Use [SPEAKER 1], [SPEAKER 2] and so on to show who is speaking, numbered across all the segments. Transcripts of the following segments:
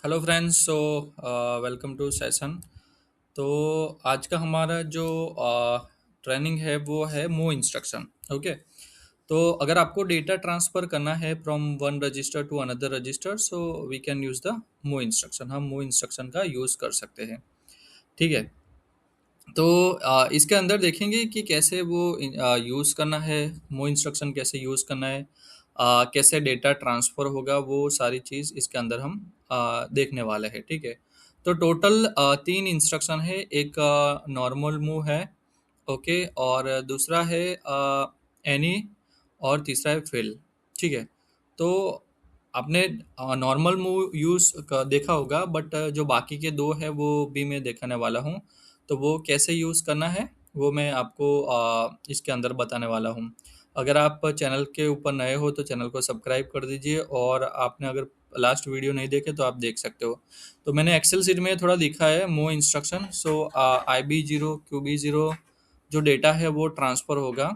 [SPEAKER 1] Hello friends. Welcome to session. तो आज का हमारा जो ट्रेनिंग है वो है मूव इंस्ट्रक्शन। ओके। तो अगर आपको डेटा ट्रांसफर करना है from one register to another register, so we can use the move instruction. हम मूव इंस्ट्रक्शन का यूज़ कर सकते हैं। ठीक है। तो इसके अंदर देखेंगे कि कैसे वो यूज़ करना है, मूव इंस्ट्रक्शन कैसे यूज़ करना है, कैसे डेटा ट्रांसफ़र होगा, वो सारी चीज़ इसके अंदर हम देखने वाले हैं। ठीक है। तो टोटल तीन इंस्ट्रक्शन है। एक नॉर्मल मूव है, ओके, और दूसरा है एनी, और तीसरा है फिल। ठीक है। तो आपने नॉर्मल मूव यूज़ देखा होगा, बट जो बाकी के दो है वो भी मैं दिखाने वाला हूँ। तो वो कैसे यूज़ करना है वो मैं आपको इसके अंदर बताने वाला हूँ। अगर आप चैनल के ऊपर नए हो तो चैनल को सब्सक्राइब कर दीजिए, और आपने अगर लास्ट वीडियो नहीं देखे तो आप देख सकते हो। तो मैंने एक्सेल सीट में थोड़ा लिखा है मूव इंस्ट्रक्शन। सो IB0 QB0 जो डेटा है वो ट्रांसफ़र होगा।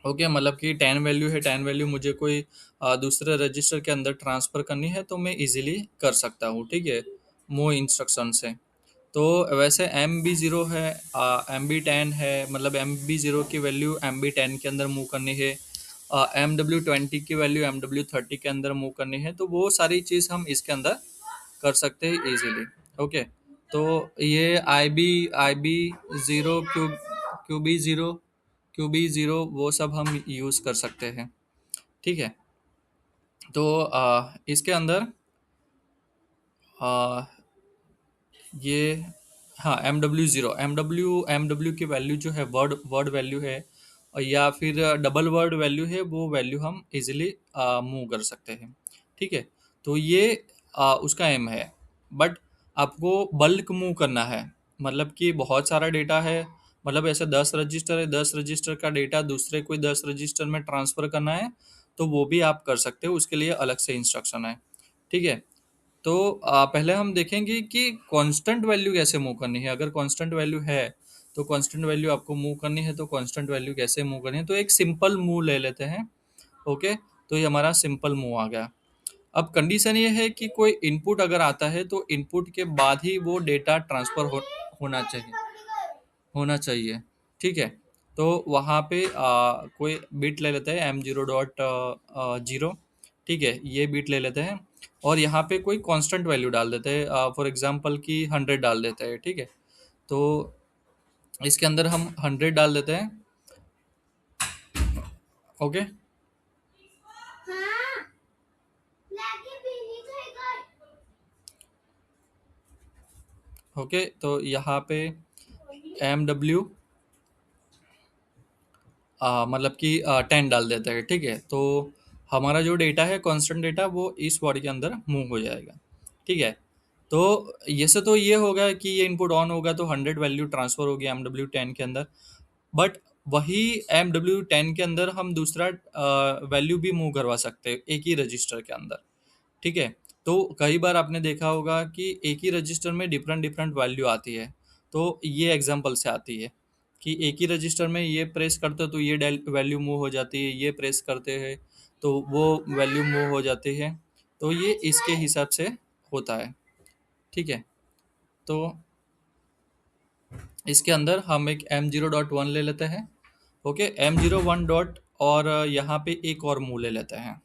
[SPEAKER 1] ओके, मतलब कि 10 वैल्यू है, 10 वैल्यू मुझे कोई दूसरे रजिस्टर के अंदर ट्रांसफ़र करनी है तो मैं इजीली कर सकता हूँ। ठीक है, मूव इंस्ट्रक्शन से। तो वैसे MB0 है, MB10 है, मतलब MB0 की वैल्यू MB10 के अंदर मूव करनी है, MW20 की वैल्यू MW30 के अंदर मूव करनी है। तो वो सारी चीज़ हम इसके अंदर कर सकते हैं इजीली। ओके। तो ये IB0 QB0 QB0 वो सब हम यूज़ कर सकते हैं। ठीक है। तो इसके अंदर आ, ये, हाँ, एम डब्ल्यू की वैल्यू जो है वर्ड वर्ड वैल्यू है, और या फिर डबल वर्ड वैल्यू है, वो वैल्यू हम इजीली मूव कर सकते हैं। ठीक है। तो ये उसका एम है। बट आपको बल्क मूव करना है, मतलब कि बहुत सारा डेटा है, मतलब ऐसे 10 रजिस्टर है, 10 रजिस्टर का डेटा दूसरे कोई 10 रजिस्टर में ट्रांसफ़र करना है, तो वो भी आप कर सकते हो। उसके लिए अलग से इंस्ट्रक्शन है। ठीक है। तो पहले हम देखेंगे कि कांस्टेंट वैल्यू कैसे मूव करनी है। अगर कांस्टेंट वैल्यू है तो कांस्टेंट वैल्यू आपको मूव करनी है, तो कांस्टेंट वैल्यू कैसे मूव करनी है, तो एक सिंपल मूव ले लेते हैं। ओके। तो ये हमारा सिंपल मूव आ गया। अब कंडीशन ये है कि कोई इनपुट अगर आता है तो इनपुट के बाद ही वो डेटा ट्रांसफर होना चाहिए, होना चाहिए। ठीक है। तो वहाँ पे कोई बिट ले लेते हैं M0.0। ठीक है, ये बिट ले लेते हैं, और यहाँ पे कोई कांस्टेंट वैल्यू डाल देते हैं, फॉर एग्जांपल कि 100 डाल देते हैं। ठीक है। तो इसके अंदर हम 100 डाल देते हैं। ओके। ओके, तो यहाँ पे MW मतलब कि 10 डाल देते हैं। ठीक है। तो हमारा जो डेटा है, कांस्टेंट डेटा, वो इस बॉडी के अंदर मूव हो जाएगा। ठीक है। तो तो ये होगा कि ये इनपुट ऑन होगा तो 100 वैल्यू ट्रांसफर होगी MW10 के अंदर। बट वही MW10 के अंदर हम दूसरा वैल्यू भी मूव करवा सकते हैं एक ही रजिस्टर के अंदर। ठीक है। तो कई बार आपने देखा होगा कि एक ही रजिस्टर में डिफरेंट डिफरेंट वैल्यू आती है। तो ये एग्जांपल से आती है कि एक ही रजिस्टर में ये प्रेस करते हो तो ये वैल्यू मूव हो जाती है, ये प्रेस करते हैं तो वो वैल्यू मूव हो जाती है। तो ये इसके हिसाब से होता है। ठीक है। तो इसके अंदर हम एक M0.1 ले लेते हैं। ओके, M01 डॉट, और यहाँ पे एक और मूव ले लेते हैं।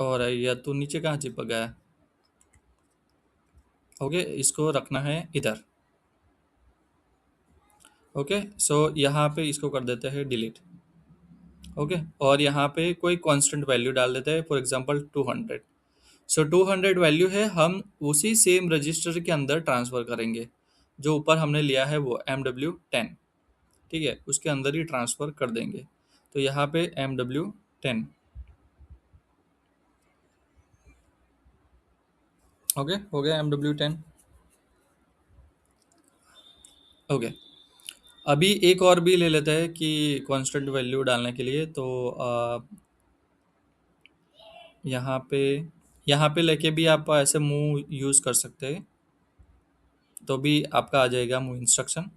[SPEAKER 1] और यह तो नीचे कहाँ चिपक गया है। ओके, इसको रखना है इधर। ओके, सो यहाँ पे इसको कर देते हैं डिलीट। ओके, और यहाँ पे कोई कांस्टेंट वैल्यू डाल देते हैं, फॉर एग्जांपल 200। सो 200 वैल्यू है, हम उसी सेम रजिस्टर के अंदर ट्रांसफ़र करेंगे। जो ऊपर हमने लिया है वो MW10। ठीक है, उसके अंदर ही ट्रांसफ़र कर देंगे। तो यहाँ पे MW10। ओके, हो गया MW10। ओके। अभी एक और भी ले लेते हैं कि कांस्टेंट वैल्यू डालने के लिए। तो यहाँ पे यहाँ पे लेके भी आप ऐसे मूव यूज़ कर सकते हैं, तो भी आपका आ जाएगा मूव इंस्ट्रक्शन।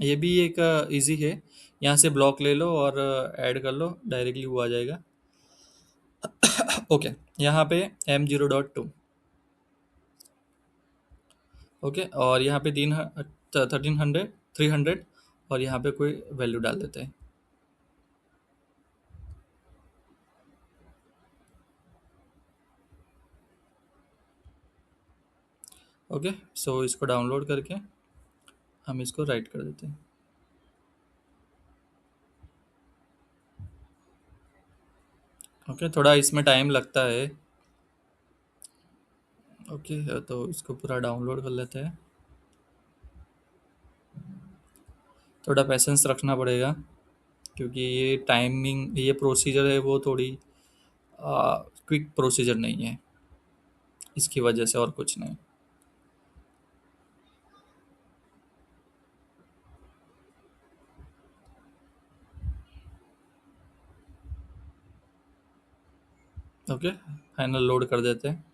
[SPEAKER 1] ये भी एक इजी है यहाँ से ब्लॉक ले लो और ऐड कर लो, डायरेक्टली वो आ जाएगा। ओके, यहाँ पे M0.2। ओके, और यहाँ पे 1300, 300, और यहाँ पे कोई वैल्यू डाल देते हैं। ओके, सो इसको डाउनलोड करके हम इसको राइट कर देते हैं। ओके, थोड़ा इसमें टाइम लगता है। ओके, तो इसको पूरा डाउनलोड कर लेते हैं। थोड़ा पेशेंस रखना पड़ेगा, क्योंकि ये टाइमिंग, ये प्रोसीजर है वो थोड़ी क्विक प्रोसीजर नहीं है, इसकी वजह से, और कुछ नहीं। ओके, फाइनल लोड कर देते हैं।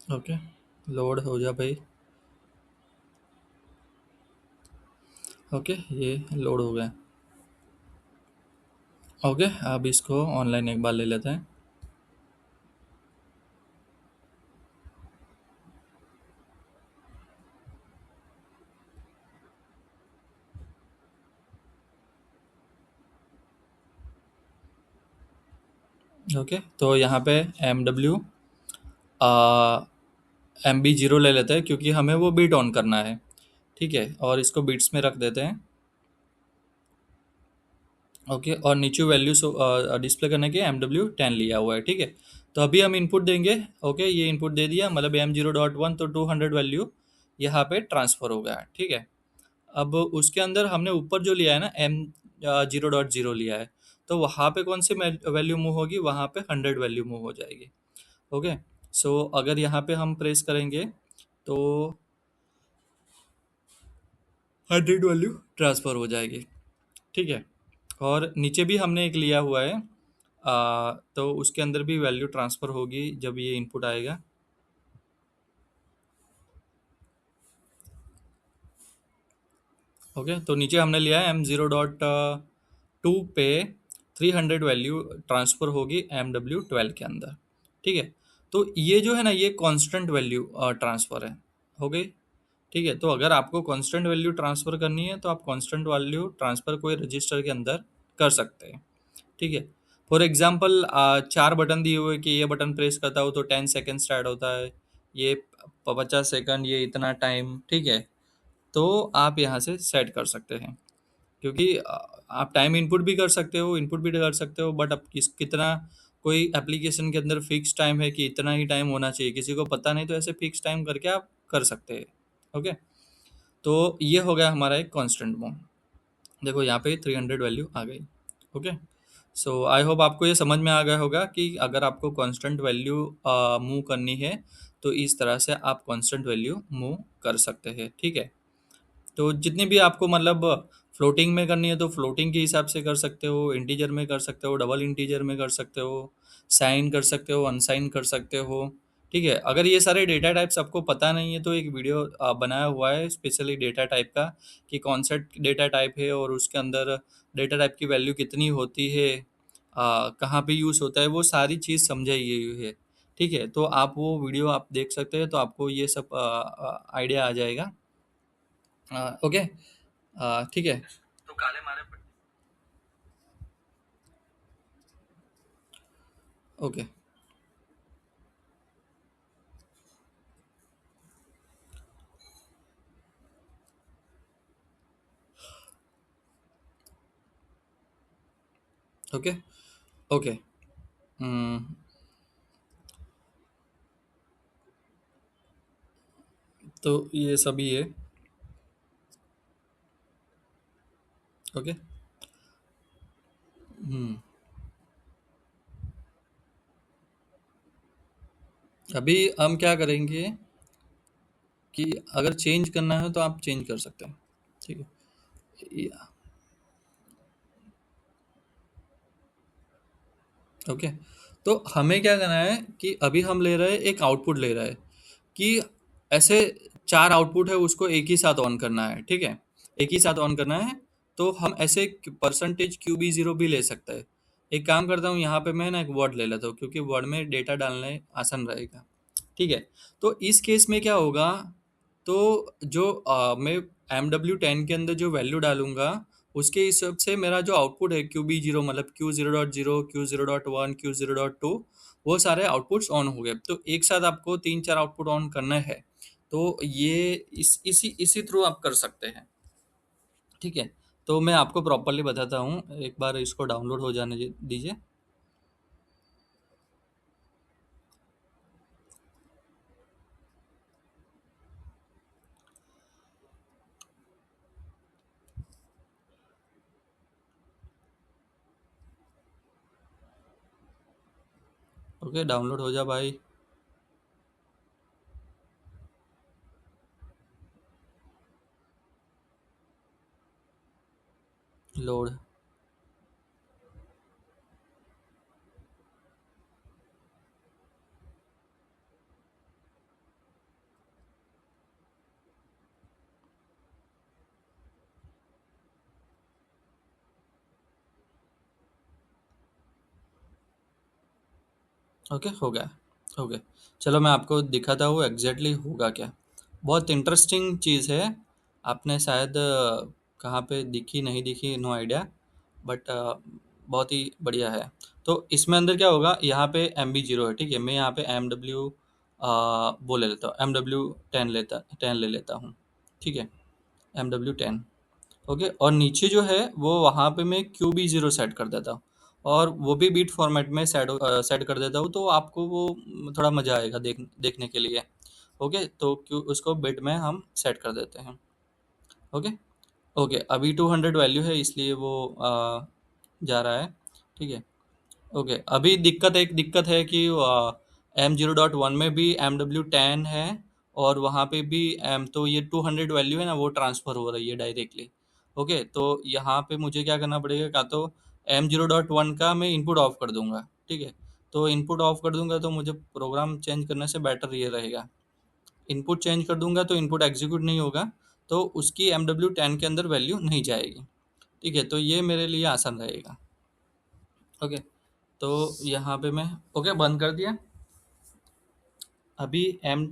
[SPEAKER 1] ओके, लोड हो जा भाई। ओके, ये लोड हो गया। ओके, अब इसको ऑनलाइन एक बार ले लेते हैं। ओके, तो यहाँ पे MW MB0 ले लेते हैं, क्योंकि हमें वो बीट ऑन करना है। ठीक है, और इसको बीट्स में रख देते हैं। ओके, और नीचे वैल्यू डिस्प्ले करने के MW10 लिया हुआ है। ठीक है, तो अभी हम इनपुट देंगे। ओके, ये इनपुट दे दिया, मतलब M0.1, तो 200 वैल्यू यहाँ पे ट्रांसफर हो गया। ठीक है, अब उसके अंदर हमने ऊपर जो लिया है ना, M0.0 लिया है, तो वहाँ पे कौन सी वैल्यू मूव होगी, वहाँ पे 100 वैल्यू मूव हो जाएगी। ओके, सो अगर यहाँ पे हम प्रेस करेंगे तो 100 वैल्यू ट्रांसफर हो जाएगी। ठीक है, और नीचे भी हमने एक लिया हुआ है, तो उसके अंदर भी वैल्यू ट्रांसफर होगी जब ये इनपुट आएगा। ओके, तो नीचे हमने लिया है M0.2 पे 300 वैल्यू ट्रांसफर होगी MW12 के अंदर। ठीक है, तो ये जो है ना, ये कांस्टेंट वैल्यू ट्रांसफर है, हो गई। ठीक है, तो अगर आपको कांस्टेंट वैल्यू ट्रांसफर करनी है, तो आप कांस्टेंट वैल्यू ट्रांसफर कोई रजिस्टर के अंदर कर सकते हैं। ठीक है, फॉर एग्जाम्पल 4 बटन दिए हुए कि ये बटन प्रेस करता हो तो 10 सेकेंड स्टार्ट होता है, ये 50 सेकेंड, ये इतना टाइम। ठीक है, तो आप यहाँ से सेट कर सकते हैं, क्योंकि आप टाइम इनपुट भी कर सकते हो, इनपुट भी कर सकते हो, बट अब कितना, कोई एप्लीकेशन के अंदर फिक्स टाइम है कि इतना ही टाइम होना चाहिए, किसी को पता नहीं, तो ऐसे फिक्स टाइम करके आप कर सकते हैं। ओके, तो ये हो गया हमारा एक कांस्टेंट मोड। देखो यहाँ पे 300 वैल्यू आ गई। ओके, सो आई होप आपको ये समझ में आ गया होगा कि अगर आपको कांस्टेंट वैल्यू मूव करनी है, तो इस तरह से आप कांस्टेंट वैल्यू मूव कर सकते हैं। ठीक है, तो जितनी भी आपको मतलब फ्लोटिंग में करनी है तो फ्लोटिंग के हिसाब से कर सकते हो, इंटीजर में कर सकते हो, डबल इंटीजर में कर सकते हो, साइन कर सकते हो, अनसाइन कर सकते हो। ठीक है, अगर ये सारे डेटा टाइप्स आपको पता नहीं है, तो एक वीडियो बनाया हुआ है स्पेशली डेटा टाइप का, कि कौन सा डेटा टाइप है और उसके अंदर डेटा टाइप की वैल्यू कितनी होती है, कहाँ पे यूज़ होता है, वो सारी चीज़ समझाई गई है। ठीक है, तो आप वो वीडियो आप देख सकते हैं, तो आपको ये सब आइडिया आ जाएगा। ओके, ठीक है। तो काले मारे ओके, ओके, ओके। हम्म, तो ये सभी है। ओके। हम्म, अभी हम क्या करेंगे कि अगर चेंज करना है तो आप चेंज कर सकते हैं। ठीक है, ओके, तो हमें क्या करना है कि अभी हम ले रहे हैं, एक आउटपुट ले रहे हैं कि ऐसे 4 आउटपुट है, उसको एक ही साथ ऑन करना है, ठीक है? एक ही साथ ऑन करना है, तो हम ऐसे परसेंटेज क्यूबी ज़ीरो भी ले सकते हैं। एक काम करता हूँ, यहाँ पे मैं ना एक वर्ड ले लेता हूँ, क्योंकि वर्ड में डेटा डालने आसान रहेगा, ठीक है? तो इस केस में क्या होगा, तो जो मैं MW10 के अंदर जो वैल्यू डालूँगा, उसके हिसाब से मेरा जो आउटपुट है क्यूबी ज़ीरो, मतलब Q0.0, Q0.1, Q0.2, वो सारे आउटपुट्स ऑन हो गए। तो एक साथ आपको 3-4 आउटपुट ऑन करना है, तो ये इस इसी इसी थ्रू आप कर सकते हैं, ठीक है? तो मैं आपको प्रॉपर्ली बताता हूँ, एक बार इसको डाउनलोड हो जाने दीजिए। ओके, डाउनलोड हो जा भाई। लोड। ओके, हो गया। ओके, चलो मैं आपको दिखाता हूँ एग्जैक्टली होगा क्या। बहुत इंटरेस्टिंग चीज़ है। आपने शायद कहाँ पे दिखी नहीं दिखी, नो आइडिया, बट बहुत ही बढ़िया है। तो इसमें अंदर क्या होगा, यहाँ पे MB0 है, ठीक है? मैं यहाँ पे MW वो ले लेता हूँ, MW10 ले लेता हूँ, ठीक है? MW10। ओके, और नीचे जो है वो वहाँ पे मैं QB0 सेट कर देता हूँ, और वो भी बीट फॉर्मेट में सेट कर देता हूँ, तो आपको वो थोड़ा मज़ा आएगा देखने के लिए। ओके, तो क्यों उसको बिट में हम सेट कर देते हैं। ओके। ओके, अभी 200 वैल्यू है, इसलिए वो जा रहा है, ठीक है? ओके, अभी दिक्कत है कि M0.1 में भी MW10 है, और वहाँ पे भी एम, तो ये 200 वैल्यू है ना, वो ट्रांसफ़र हो रही है डायरेक्टली। ओके, तो यहाँ पे मुझे क्या करना पड़ेगा, का तो M0.1 का मैं इनपुट ऑफ कर दूंगा, ठीक है? तो इनपुट ऑफ कर दूंगा, तो मुझे प्रोग्राम चेंज करने से बेटर ये रहेगा। इनपुट चेंज कर दूंगा तो इनपुट एग्जीक्यूट नहीं होगा, तो उसकी MW10 के अंदर वैल्यू नहीं जाएगी, ठीक है? तो ये मेरे लिए आसान रहेगा। ओके, तो यहाँ पे मैं, ओके, बंद कर दिया। अभी एम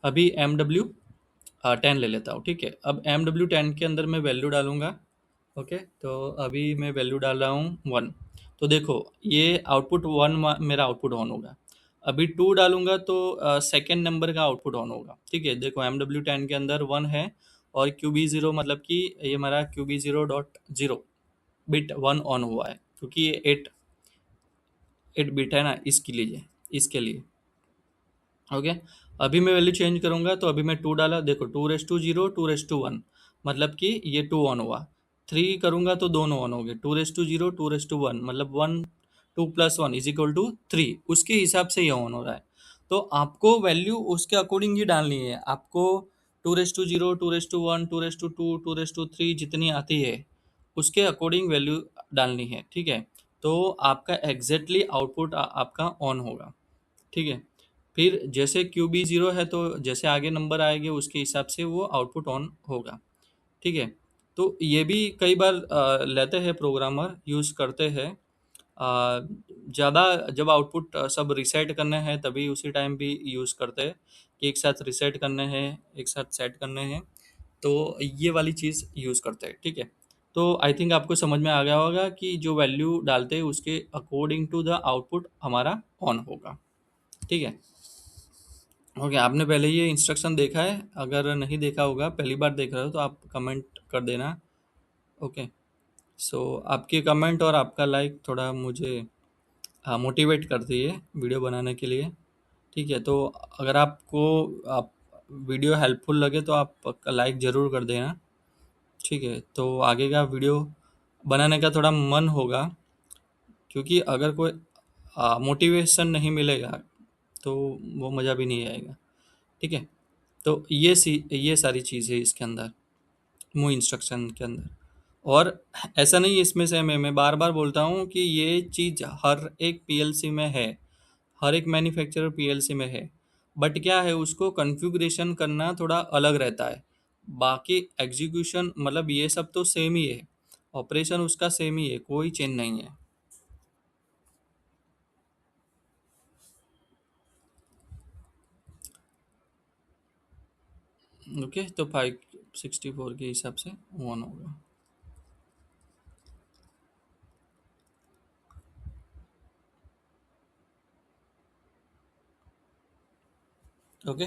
[SPEAKER 1] अभी MW10 ले लेता हूँ, ठीक है? अब MW10 के अंदर मैं वैल्यू डालूंगा। ओके, तो अभी मैं वैल्यू डाल रहा हूँ 1। तो देखो, ये आउटपुट 1 मेरा आउटपुट ऑन होगा। अभी 2 डालूंगा तो सेकेंड नंबर का आउटपुट ऑन होगा, ठीक है? देखो, MW10 के अंदर 1 है, और QB0 मतलब कि ये हमारा QB0.0 बिट 1 ऑन हुआ है, क्योंकि ये 8 बिट है ना, इसके लिए। ओके, अभी मैं वैल्यू चेंज करूंगा, तो अभी मैं 2 डाला, देखो, 2:0, 2:1, मतलब कि ये 2 ऑन हुआ। 3 करूंगा तो दोनों ऑन हो गए, 2:0, 2:1, मतलब 1, 2 + 1 = 3, उसके हिसाब से ये ऑन हो रहा है। तो आपको वैल्यू उसके अकॉर्डिंग ही डालनी है आपको। 2:0, 2:1, 2:2, 2:3 जितनी आती है, उसके अकॉर्डिंग वैल्यू डालनी है, ठीक है? तो आपका एग्जैक्टली आउटपुट आपका ऑन होगा, ठीक है? फिर जैसे QB0 है, तो जैसे आगे नंबर आएंगे उसके हिसाब से वो आउटपुट ऑन होगा, ठीक है? तो ये भी कई बार लेते हैं, प्रोग्रामर यूज़ करते हैं। ज़्यादा जब आउटपुट सब रिसेट करने हैं, तभी उसी टाइम भी यूज़ करते हैं कि एक साथ रिसेट करने हैं, एक साथ सेट करने हैं, तो ये वाली चीज़ यूज़ करते हैं, ठीक है? तो आई थिंक आपको समझ में आ गया होगा कि जो वैल्यू डालते हैं उसके अकॉर्डिंग टू द आउटपुट हमारा ऑन होगा, ठीक है? ओके, आपने पहले ये इंस्ट्रक्शन देखा है? अगर नहीं देखा होगा, पहली बार देख रहे हो, तो आप कमेंट कर देना। ओके, सो आपके कमेंट और आपका लाइक थोड़ा मुझे मोटिवेट करती है वीडियो बनाने के लिए, ठीक है? तो अगर आपको आप वीडियो हेल्पफुल लगे, तो आप लाइक ज़रूर कर देना, ठीक है? तो आगे का वीडियो बनाने का थोड़ा मन होगा, क्योंकि अगर कोई मोटिवेशन नहीं मिलेगा, तो वो मज़ा भी नहीं आएगा, ठीक है? तो ये सारी चीज़ है इसके अंदर, मूव इंस्ट्रक्शन के अंदर। और ऐसा नहीं है इसमें से मैं बार बार बोलता हूँ कि ये चीज़ हर एक पीएलसी में है, हर एक मैन्युफैक्चरर पीएलसी में है। बट क्या है, उसको कॉन्फ़िगरेशन करना थोड़ा अलग रहता है। बाकी एग्जीक्यूशन मतलब ये सब तो सेम ही है, ऑपरेशन उसका सेम ही है, कोई चेंज नहीं है। ओके, तो 564 के हिसाब से वन होगा। ओके।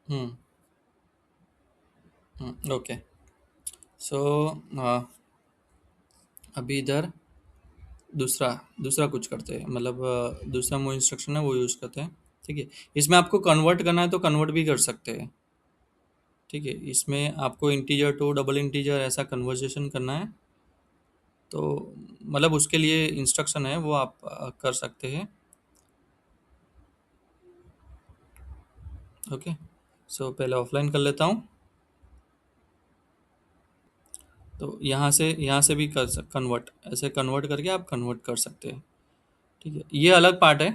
[SPEAKER 1] हम्म। ओके। सो अभी इधर दूसरा दूसरा कुछ करते हैं, मतलब दूसरा मूव इंस्ट्रक्शन है वो यूज़ करते हैं। ठीक है, इसमें आपको कन्वर्ट करना है तो कन्वर्ट भी कर सकते हैं। ठीक है, इसमें आपको इंटीजर टू डबल इंटीजर ऐसा कन्वर्जेशन करना है, तो मतलब उसके लिए इंस्ट्रक्शन है वो आप कर सकते हैं। ओके। सो पहले ऑफलाइन कर लेता हूँ। तो यहाँ से भी कन्वर्ट, ऐसे कन्वर्ट करके आप कन्वर्ट कर सकते हैं। ठीक है, ये अलग पार्ट है,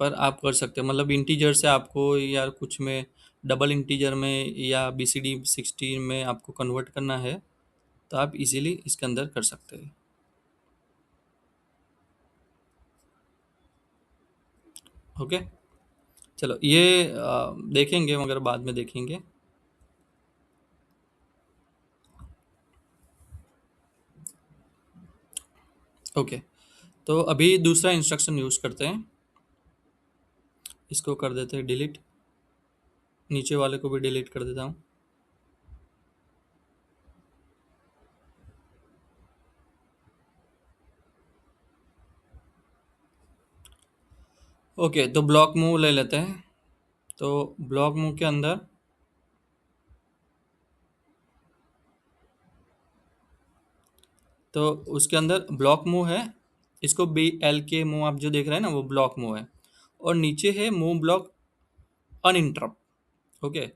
[SPEAKER 1] पर आप कर सकते हैं, मतलब इंटीजर से आपको या कुछ में डबल इंटीजर में या BCD 16 में आपको कन्वर्ट करना है, तो आप इजीली इसके अंदर कर सकते हैं। ओके। चलो ये देखेंगे मगर बाद में देखेंगे। ओके, तो अभी दूसरा इंस्ट्रक्शन यूज़ करते हैं। इसको कर देते हैं डिलीट, नीचे वाले को भी डिलीट कर देता हूँ। ओके, तो ब्लॉक मूव ले लेते हैं। तो ब्लॉक मूव के अंदर, तो उसके अंदर ब्लॉक मूव है, इसको BLK मूव आप जो देख रहे हैं ना वो ब्लॉक मूव है, और नीचे है मूव ब्लॉक अनइंटरप्ट। ओके,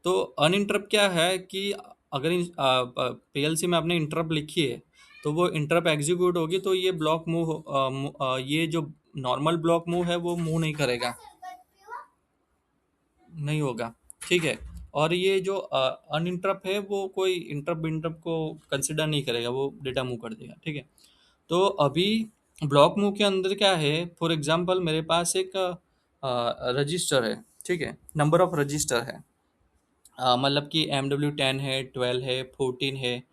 [SPEAKER 1] तो अनइंटरप्ट क्या है कि अगर PLC में आपने इंटरप्ट लिखी है तो वो इंटरप्ट एग्जीक्यूट होगी, तो ये ब्लॉक मूव ये जो नॉर्मल ब्लॉक मूव है वो मूव नहीं करेगा, नहीं होगा। ठीक है, और ये जो अनइंटरप्ट है वो कोई इंटरप्ट इंटरप्ट को कंसिडर नहीं करेगा, वो डेटा मूव कर देगा। ठीक है, तो अभी ब्लॉक मूव के अंदर क्या है, फॉर एग्जांपल मेरे पास एक रजिस्टर है। ठीक है, नंबर ऑफ रजिस्टर है, मतलब कि MW10 है, 12 है, 14 है।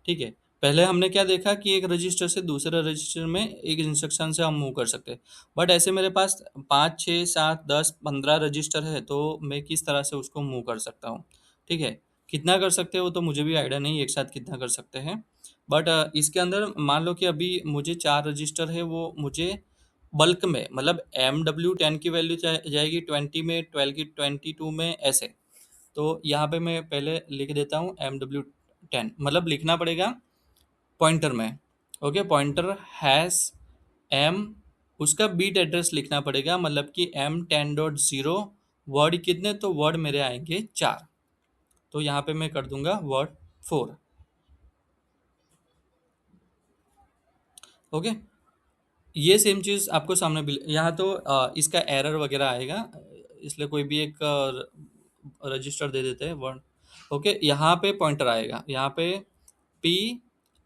[SPEAKER 1] ठीक है, पहले हमने क्या देखा कि एक रजिस्टर से दूसरे रजिस्टर में एक इंस्ट्रक्शन से हम मूव कर सकते हैं। बट ऐसे मेरे पास 5 6 7 10 15 रजिस्टर है, तो मैं किस तरह से उसको मूव कर सकता हूँ। ठीक है, कितना कर सकते हो तो मुझे भी आइडिया नहीं एक साथ कितना कर सकते हैं। बट इसके अंदर मान लो कि अभी मुझे 4 रजिस्टर है, वो मुझे बल्क में, मतलब MW10 की वैल्यू जाएगी 20 में, 12 की 22 में, ऐसे। तो यहाँ पे मैं पहले लिख देता हूँ MW10, मतलब लिखना पड़ेगा पॉइंटर में। ओके, पॉइंटर हैश एम, उसका बीट एड्रेस लिखना पड़ेगा, मतलब कि M10.0, वर्ड कितने, तो वर्ड मेरे आएंगे 4, तो यहाँ पे मैं कर दूंगा वर्ड 4। ओके, ये सेम चीज़ आपको सामने भी यहाँ तो इसका एरर वगैरह आएगा, इसलिए कोई भी एक रजिस्टर दे देते हैं वन। ओके, यहाँ पे पॉइंटर आएगा, यहाँ पे पी।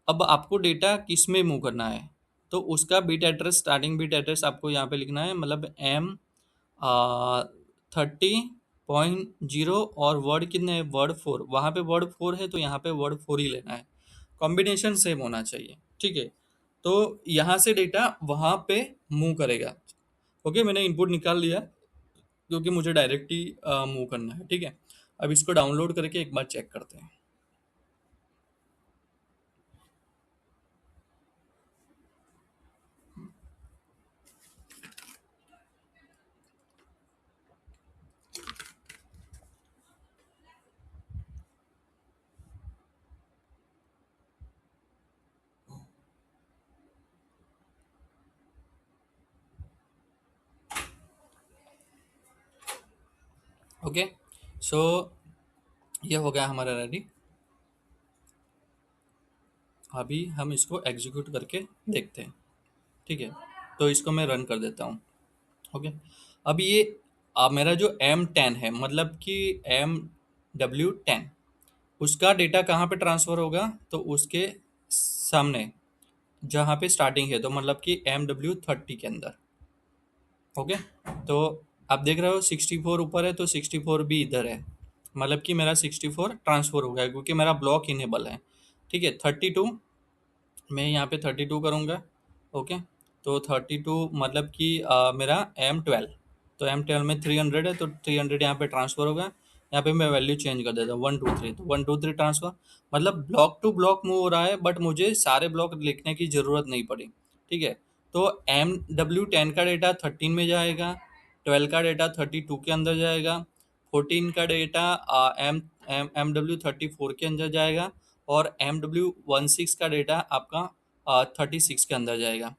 [SPEAKER 1] अब आपको डेटा किस में मूव करना है, तो उसका bit address, starting bit address आपको यहाँ पे लिखना है, मतलब M30.0, और वर्ड कितने हैं, वर्ड 4, वहाँ पे वर्ड 4 है तो यहाँ पे वर्ड 4 ही लेना है, कॉम्बिनेशन सेम होना चाहिए। ठीक है, तो यहाँ से डेटा वहाँ पे मूव करेगा। ओके, मैंने इनपुट निकाल लिया क्योंकि मुझे डायरेक्ट ही मूव करना है। ठीक है, अब इसको डाउनलोड करके एक बार चेक करते हैं। ओके, सो ये हो गया हमारा रेडी। अभी हम इसको एग्जीक्यूट करके देखते हैं। ठीक है, तो इसको मैं रन कर देता हूँ। ओके, अब ये मेरा जो M10 है, मतलब कि MW10, उसका डेटा कहाँ पे ट्रांसफ़र होगा? तो उसके सामने, जहाँ पे स्टार्टिंग है, तो मतलब कि MW30 के अंदर। ओके, तो आप देख रहे हो 64 ऊपर है, तो 64 भी इधर है, मतलब कि मेरा 64 ट्रांसफ़र हो गया है, क्योंकि मेरा ब्लॉक इनेबल है। ठीक है, 32 मैं यहाँ पे 32 करूँगा। ओके, तो 32 मतलब कि मेरा M12, तो M12 में 300 है, तो 300 यहाँ पे ट्रांसफ़र होगा। यहाँ पे मैं वैल्यू चेंज कर देता हूँ 123, तो 123 ट्रांसफ़र, मतलब ब्लॉक टू ब्लॉक मूव हो रहा है, बट मुझे सारे ब्लॉक लिखने की ज़रूरत नहीं पड़ी। ठीक है, तो MW10 का डेटा 13 में जाएगा, 12 का डेटा 32 के अंदर जाएगा, 14 का डेटा एम एम MW34 के अंदर जाएगा, और MW16 का डेटा आपका 36 के अंदर जाएगा।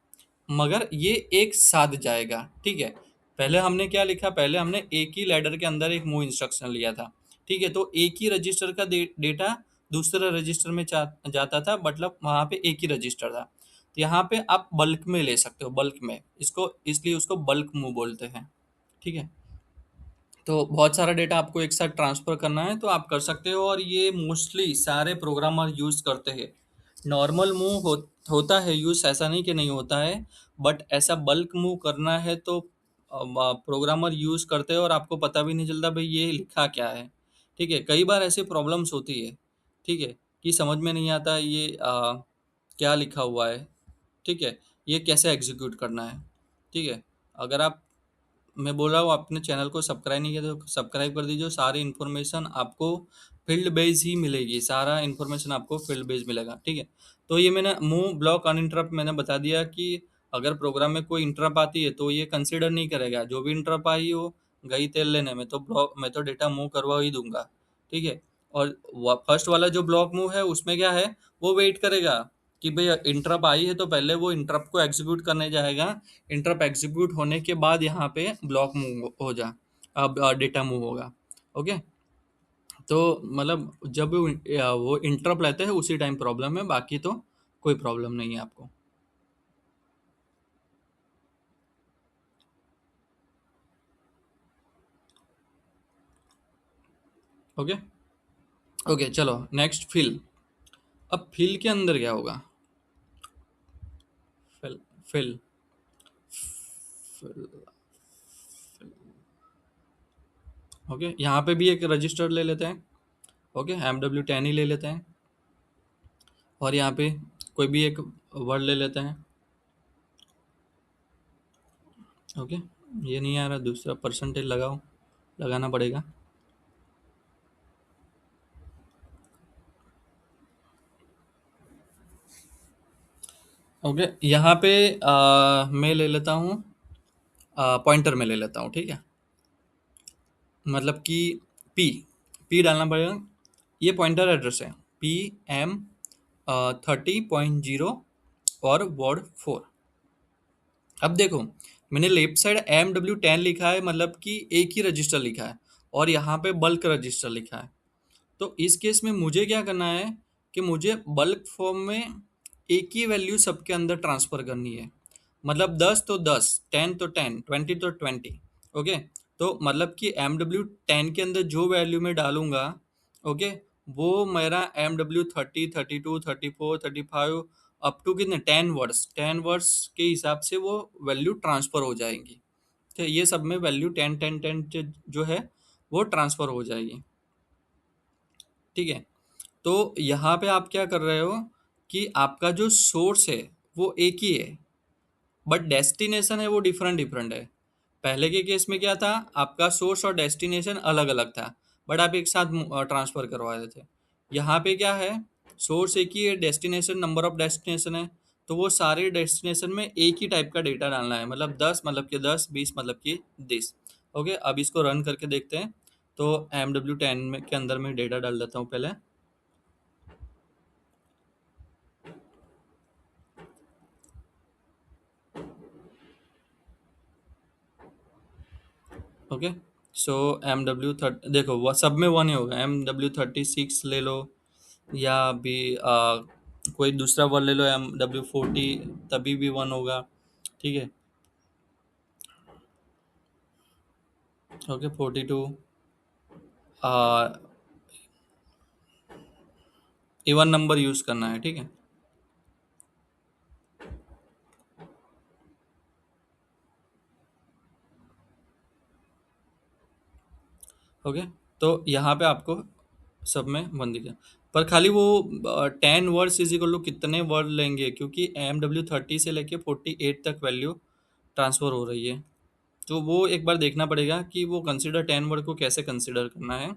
[SPEAKER 1] मगर ये एक साथ जाएगा। ठीक है, पहले हमने क्या लिखा? पहले हमने एक ही लैडर के अंदर एक मूव इंस्ट्रक्शन लिया था। ठीक है, तो एक ही रजिस्टर का डेटा दूसरे रजिस्टर में जाता था, मतलब वहाँ पे एक ही रजिस्टर था। तो यहाँ पे आप बल्क में ले सकते हो, बल्क में, इसको इसलिए उसको बल्क मूव बोलते हैं। ठीक है, तो बहुत सारा डेटा आपको एक साथ ट्रांसफ़र करना है तो आप कर सकते हो, और ये मोस्टली सारे प्रोग्रामर यूज़ करते हैं। नॉर्मल मूव होता है यूज़, ऐसा नहीं कि नहीं होता है, बट ऐसा बल्क मूव करना है तो प्रोग्रामर यूज़ करते हैं, और आपको पता भी नहीं चलता भाई ये लिखा क्या है। ठीक है, कई बार ऐसी प्रॉब्लम्स होती है। ठीक है, कि समझ में नहीं आता ये क्या लिखा हुआ है। ठीक है, ये कैसे एग्जीक्यूट करना है। ठीक है, अगर आप, मैं बोल रहा हूँ, अपने चैनल को सब्सक्राइब नहीं किया तो सब्सक्राइब कर दीजिए। सारी इन्फॉर्मेशन आपको फील्ड बेस ही मिलेगी, सारा इन्फॉर्मेशन आपको फील्ड बेस मिलेगा। ठीक है, तो ये मैंने मूव ब्लॉक अनइंटरप्ट मैंने बता दिया कि अगर प्रोग्राम में कोई इंटरप्ट आती है तो ये कंसिडर नहीं करेगा, जो भी इंटरप्ट आई हो गई तेल लेने में, तो ब्लॉक मैं तो डेटा मूव करवा ही दूंगा। ठीक है, और फर्स्ट वाला जो ब्लॉक मूव है उसमें क्या है, वो वेट करेगा कि भाई इंटरप्ट आई है, तो पहले वो इंटरप्ट को एग्जीक्यूट करने जाएगा। इंटरप्ट एग्जीक्यूट होने के बाद यहाँ पे ब्लॉक मूव हो जा, अब डेटा मूव होगा। ओके, तो मतलब जब वो इंटरप्ट लेते हैं उसी टाइम प्रॉब्लम है, बाकी तो कोई प्रॉब्लम नहीं है आपको। ओके, ओके, चलो नेक्स्ट फिल। अब फिल के अंदर क्या होगा? फिल, फिल, फिल, ओके, यहाँ पे भी एक रजिस्टर ले लेते हैं। ओके, MW10 ही ले लेते हैं, और यहाँ पे कोई भी एक वर्ड ले लेते हैं। ओके, ये नहीं आ रहा, दूसरा परसेंटेज लगाओ, लगाना पड़ेगा। ओके, यहाँ पे मैं ले लेता हूँ, पॉइंटर में ले लेता हूँ। ठीक है, मतलब कि पी, पी डालना पड़ेगा। ये पॉइंटर एड्रेस है, PM30.0 और वर्ड 4। अब देखो, मैंने लेफ्ट साइड MW10 लिखा है, मतलब कि एक ही रजिस्टर लिखा है, और यहाँ पे बल्क रजिस्टर लिखा है। तो इस केस में मुझे क्या करना है कि मुझे बल्क फॉर्म में एक ही वैल्यू सबके अंदर ट्रांसफ़र करनी है। मतलब 10 तो 10, 10 तो 10, 20 तो 20। ओके, तो मतलब कि MW10 के अंदर जो वैल्यू मैं डालूंगा, ओके, वो मेरा MW30, 32, 34, 35 अप टू कितने 10 वर्ड्स, 10 वर्ड्स के हिसाब से वो वैल्यू ट्रांसफ़र हो जाएंगी। तो ये सब में वैल्यू 10 10 10 जो है वो ट्रांसफ़र हो जाएगी। ठीक है, तो यहाँ पे आप क्या कर रहे हो कि आपका जो सोर्स है वो एक ही है, बट डेस्टिनेशन है वो डिफरेंट डिफरेंट है। पहले के केस में क्या था, आपका सोर्स और डेस्टिनेशन अलग अलग था, बट आप एक साथ ट्रांसफ़र करवा रहे थे। यहाँ पे क्या है, सोर्स एक ही है, डेस्टिनेशन नंबर ऑफ डेस्टिनेशन है, तो वो सारे डेस्टिनेशन में एक ही टाइप का डेटा डालना है, मतलब 10 मतलब कि 10, 20 मतलब कि 10। ओके, अब इसको रन करके देखते हैं। तो MW10 में के अंदर मैं डेटा डाल देता हूँ पहले। ओके, सो MW30 देखो, वो सब में वन ही होगा। MW36 ले लो, या भी कोई दूसरा वन ले लो, MW40, तभी भी वन होगा। ठीक है। ओके, 42 इवन नंबर यूज करना है। ठीक है। ओके, तो यहाँ पे आपको सब में वन दिखेगा, पर खाली वो 10 वर्ड्स इज इक्वल टू कितने वर्ड लेंगे, क्योंकि MW30 से लेके 48 तक वैल्यू ट्रांसफर हो रही है। तो वो एक बार देखना पड़ेगा कि वो कंसिडर 10 वर्ड को कैसे कंसिडर करना है।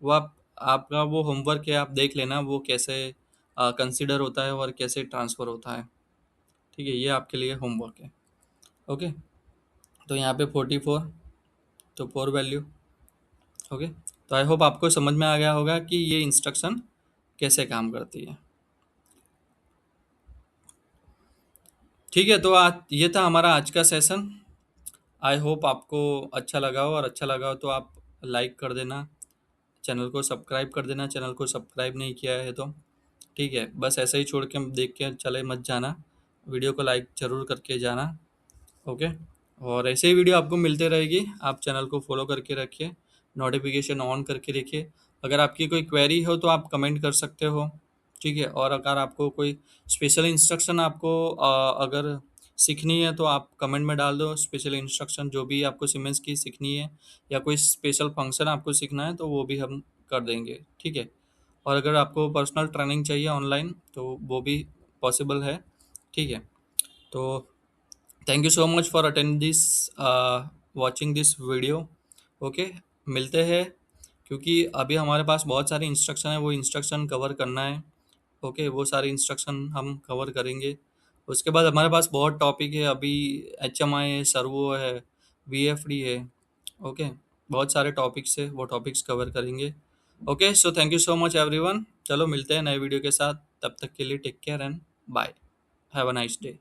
[SPEAKER 1] वो आपका वो होमवर्क है, आप देख लेना वो कैसे कंसिडर होता है और कैसे ट्रांसफर होता है। ठीक है, ये आपके लिए होमवर्क है। ओके, तो यहाँ पे 44, तो 4 वैल्यू। ओके, तो आई होप आपको समझ में आ गया होगा कि ये इंस्ट्रक्शन कैसे काम करती है। ठीक है, तो आज ये था हमारा आज का सेशन। आई होप आपको अच्छा लगा हो, और अच्छा लगा हो तो आप लाइक कर देना, चैनल को सब्सक्राइब कर देना, चैनल को सब्सक्राइब नहीं किया है तो। ठीक है, बस ऐसे ही छोड़ के देख के चले मत जाना, वीडियो को लाइक ज़रूर करके जाना। ओके, और ऐसे ही वीडियो आपको मिलते रहेगी, आप चैनल को फॉलो करके रखिए, नोटिफिकेशन ऑन करके रखिए। अगर आपकी कोई क्वेरी हो तो आप कमेंट कर सकते हो। ठीक है, और अगर आपको कोई स्पेशल इंस्ट्रक्शन आपको अगर सीखनी है तो आप कमेंट में डाल दो, स्पेशल इंस्ट्रक्शन जो भी आपको सीमेंस की सीखनी है, या कोई स्पेशल फंक्शन आपको सीखना है तो वो भी हम कर देंगे। ठीक है, और अगर आपको पर्सनल ट्रेनिंग चाहिए ऑनलाइन तो वो भी पॉसिबल है। ठीक है, तो thank you so much for attend this watching this video. Okay, मिलते हैं, क्योंकि अभी हमारे पास बहुत सारे इंस्ट्रक्शन है, वो इंस्ट्रक्शन कवर करना है। ओके, वो सारे इंस्ट्रक्शन हम कवर करेंगे। उसके बाद हमारे पास बहुत टॉपिक है अभी, HMI है, सर्वो है, VFD है। ओके, बहुत सारे टॉपिक्स है, वो टॉपिक्स कवर करेंगे। Okay, so thank you so much everyone. चलो मिलते हैं नए वीडियो के साथ, तब तक के लिए take care and bye. Have a nice day.